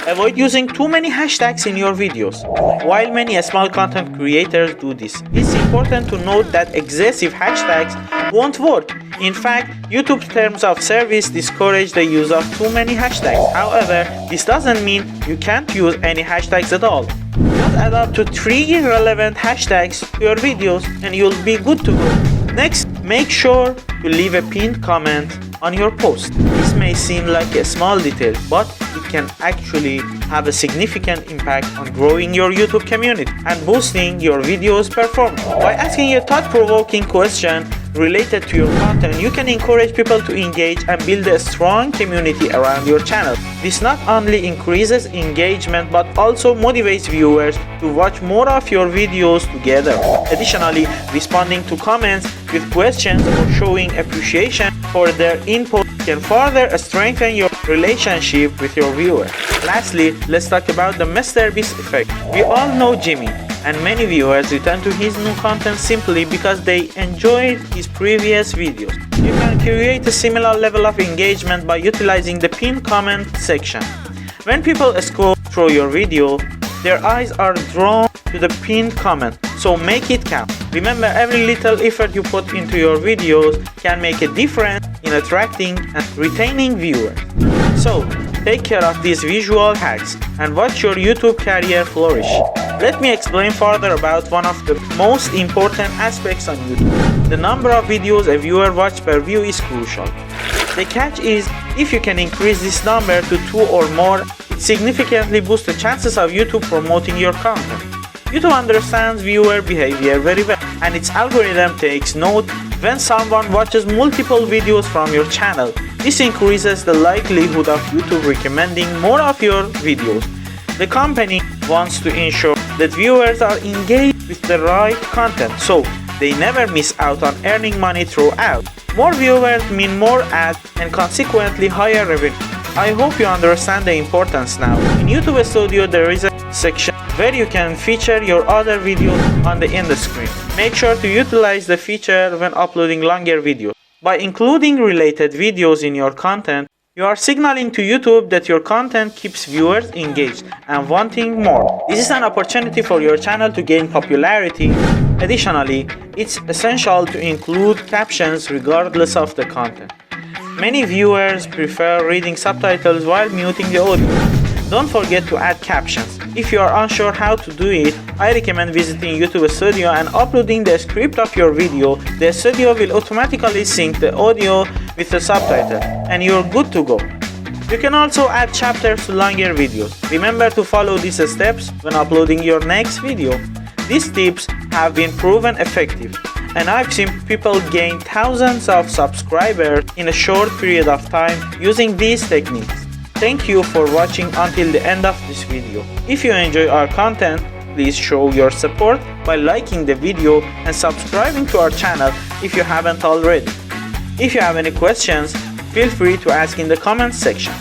Avoid using too many hashtags in your videos. While many small content creators do this, it's important to note that excessive hashtags won't work. In fact, YouTube's terms of service discourage the use of too many hashtags. However, this doesn't mean you can't use any hashtags at all. Just add up to 3 relevant hashtags to your videos and you'll be good to go. Next, make sure to leave a pinned comment on your post. This may seem like a small detail, but it can actually have a significant impact on growing your YouTube community and boosting your video's performance. By asking a thought-provoking question related to your content, you can encourage people to engage and build a strong community around your channel. This not only increases engagement but also motivates viewers to watch more of your videos together. Additionally, responding to comments with questions or showing appreciation for their input can further strengthen your relationship with your viewer. Lastly, let's talk about the Mr. Beast effect. We all know Jimmy, and many viewers return to his new content simply because they enjoyed his previous videos. You can create a similar level of engagement by utilizing the pinned comment section. When people scroll through your video, their eyes are drawn to the pinned comment, so make it count. Remember, every little effort you put into your videos can make a difference in attracting and retaining viewers. So, take care of these visual hacks and watch your YouTube career flourish. Let me explain further about one of the most important aspects on YouTube. The number of videos a viewer watches per view is crucial. The catch is, if you can increase this number to 2 or more, it significantly boosts the chances of YouTube promoting your content. YouTube understands viewer behavior very well, and its algorithm takes note when someone watches multiple videos from your channel. This increases the likelihood of YouTube recommending more of your videos. The company wants to ensure that viewers are engaged with the right content, so they never miss out on earning money throughout. More viewers mean more ads and consequently higher revenue. I hope you understand the importance now. In YouTube Studio, there is a section where you can feature your other videos on the end screen. Make sure to utilize the feature when uploading longer videos. By including related videos in your content, you are signaling to YouTube that your content keeps viewers engaged and wanting more. This is an opportunity for your channel to gain popularity. Additionally, it's essential to include captions regardless of the content. Many viewers prefer reading subtitles while muting the audio. Don't forget to add captions. If you are unsure how to do it, I recommend visiting YouTube Studio and uploading the script of your video. The studio will automatically sync the audio with the subtitle, and you're good to go. You can also add chapters to longer videos. Remember to follow these steps when uploading your next video. These tips have been proven effective, and I've seen people gain thousands of subscribers in a short period of time using these techniques. Thank you for watching until the end of this video. If you enjoy our content, please show your support by liking the video and subscribing to our channel if you haven't already. If you have any questions, feel free to ask in the comments section.